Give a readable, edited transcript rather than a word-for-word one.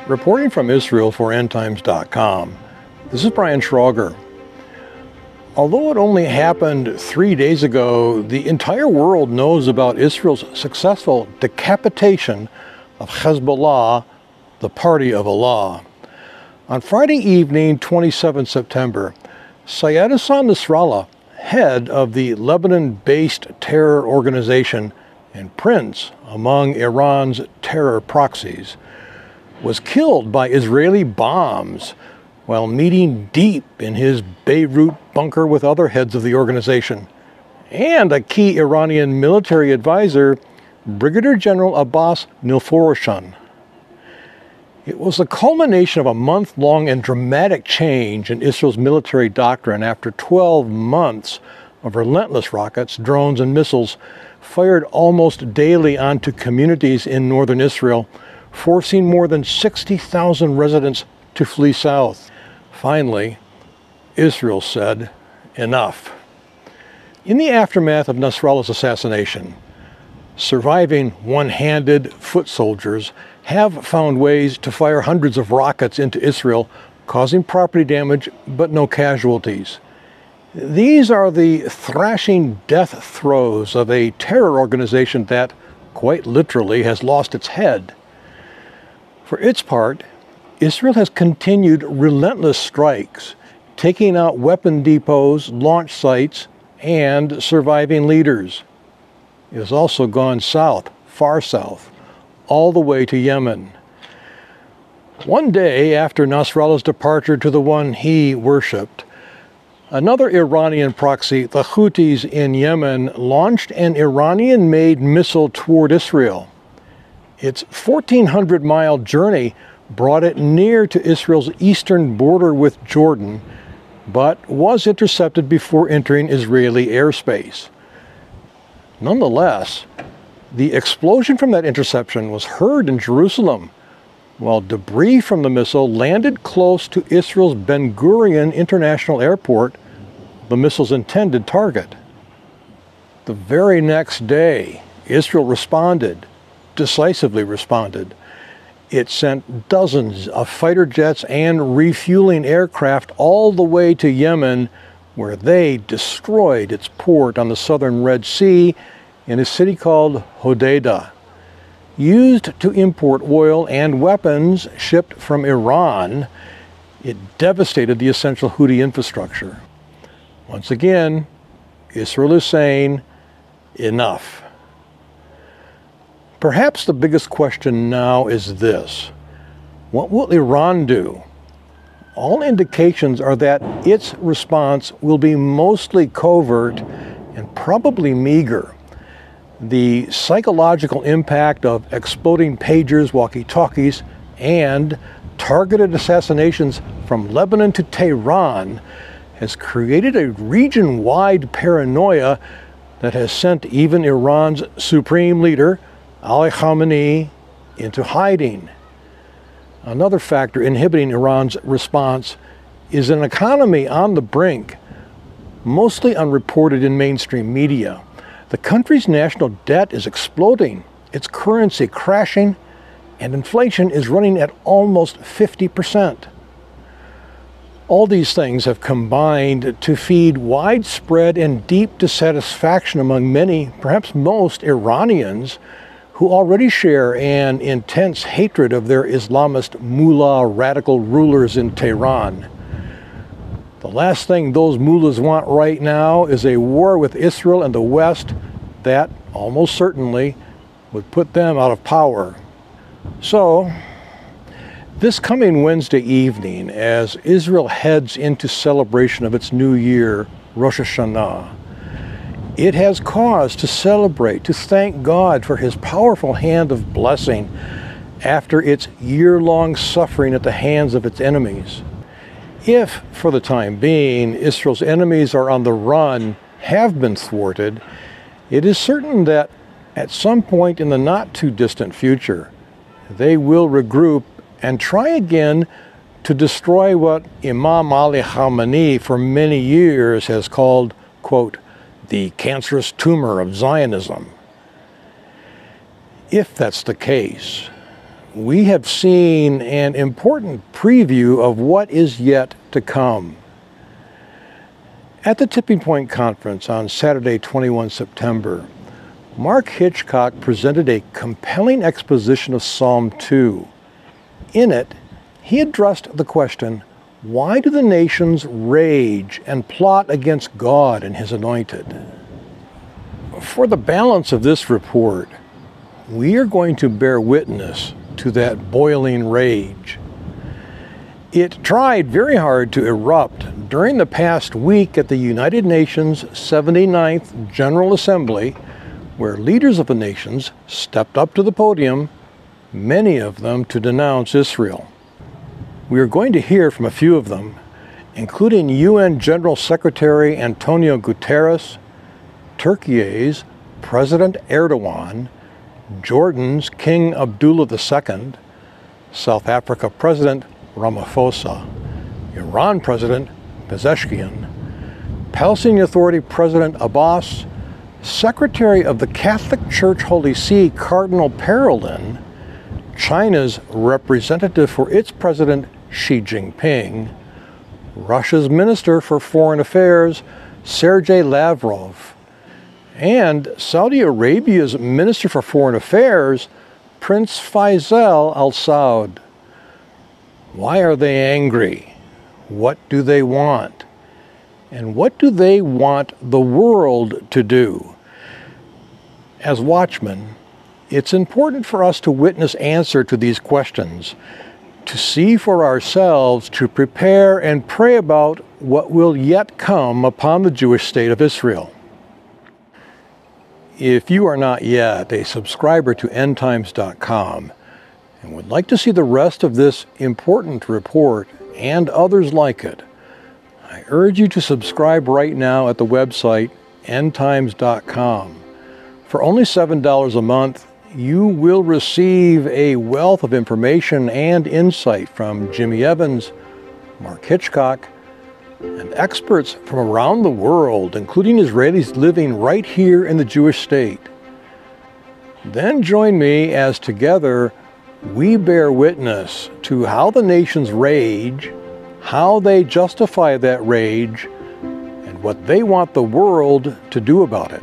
Reporting from Israel for EndTimes.com, this is Brian Schrauger. Although it only happened 3 days ago, the entire world knows about Israel's successful decapitation of Hezbollah, the party of Allah. On Friday evening, 27 September, Syed Hassan Nasrallah, head of the Lebanon-based terror organization and prince among Iran's terror proxies, was killed by Israeli bombs while meeting deep in his Beirut bunker with other heads of the organization, and a key Iranian military advisor, Brigadier General Abbas Nilforoshan. It was the culmination of a month-long and dramatic change in Israel's military doctrine after 12 months of relentless rockets, drones, and missiles fired almost daily onto communities in northern Israel, forcing more than 60,000 residents to flee south. Finally, Israel said, enough. In the aftermath of Nasrallah's assassination, surviving one-handed foot soldiers have found ways to fire hundreds of rockets into Israel, causing property damage but no casualties. These are the thrashing death throes of a terror organization that, quite literally, has lost its head. For its part, Israel has continued relentless strikes, taking out weapon depots, launch sites, and surviving leaders. It has also gone south, far south, all the way to Yemen. One day after Nasrallah's departure to the one he worshipped, another Iranian proxy, the Houthis in Yemen, launched an Iranian-made missile toward Israel. Its 1,400-mile journey brought it near to Israel's eastern border with Jordan, but was intercepted before entering Israeli airspace. Nonetheless, the explosion from that interception was heard in Jerusalem, while debris from the missile landed close to Israel's Ben Gurion International Airport, the missile's intended target. The very next day, Israel responded, decisively responded. It sent dozens of fighter jets and refueling aircraft all the way to Yemen, where they destroyed its port on the southern Red Sea in a city called Hodeidah. Used to import oil and weapons shipped from Iran, it devastated the essential Houthi infrastructure. Once again, Israel is saying, enough. Perhaps the biggest question now is this: what will Iran do? All indications are that its response will be mostly covert and probably meager. The psychological impact of exploding pagers, walkie-talkies, and targeted assassinations from Lebanon to Tehran has created a region-wide paranoia that has sent even Iran's supreme leader, Ali Khamenei, into hiding. Another factor inhibiting Iran's response is an economy on the brink, mostly unreported in mainstream media. The country's national debt is exploding, its currency crashing, and inflation is running at almost 50%. All these things have combined to feed widespread and deep dissatisfaction among many, perhaps most, Iranians who already share an intense hatred of their Islamist mullah radical rulers in Tehran. The last thing those mullahs want right now is a war with Israel and the West that, almost certainly, would put them out of power. So, this coming Wednesday evening, as Israel heads into celebration of its new year, Rosh Hashanah, it has cause to celebrate, to thank God for his powerful hand of blessing after its year-long suffering at the hands of its enemies. If, for the time being, Israel's enemies are on the run, have been thwarted, it is certain that at some point in the not-too-distant future, they will regroup and try again to destroy what Imam Ali Khamenei for many years has called, quote, the cancerous tumor of Zionism. If that's the case, we have seen an important preview of what is yet to come. At the Tipping Point Conference on Saturday, 21 September, Mark Hitchcock presented a compelling exposition of Psalm 2. In it, he addressed the question, why do the nations rage and plot against God and His anointed? For the balance of this report, we are going to bear witness to that boiling rage. It tried very hard to erupt during the past week at the United Nations 79th General Assembly, where leaders of the nations stepped up to the podium, many of them to denounce Israel. We are going to hear from a few of them, including UN General Secretary Antonio Guterres, Turkey's President Erdogan, Jordan's King Abdullah II, South Africa President Ramaphosa, Iran President Pezeshkian, Palestinian Authority President Abbas, Secretary of the Catholic Church Holy See Cardinal Parolin, China's representative for its President Xi Jinping, Russia's Minister for Foreign Affairs Sergei Lavrov, and Saudi Arabia's Minister for Foreign Affairs, Prince Faisal Al Saud. Why are they angry? What do they want? And what do they want the world to do? As watchmen, it's important for us to witness answer to these questions, to see for ourselves, to prepare and pray about what will yet come upon the Jewish state of Israel. If you are not yet a subscriber to endtimes.com and would like to see the rest of this important report and others like it, I urge you to subscribe right now at the website endtimes.com. For only $7 a month, you will receive a wealth of information and insight from Jimmy Evans, Mark Hitchcock, and experts from around the world, including Israelis living right here in the Jewish state. Then join me as together we bear witness to how the nations rage, how they justify that rage, and what they want the world to do about it.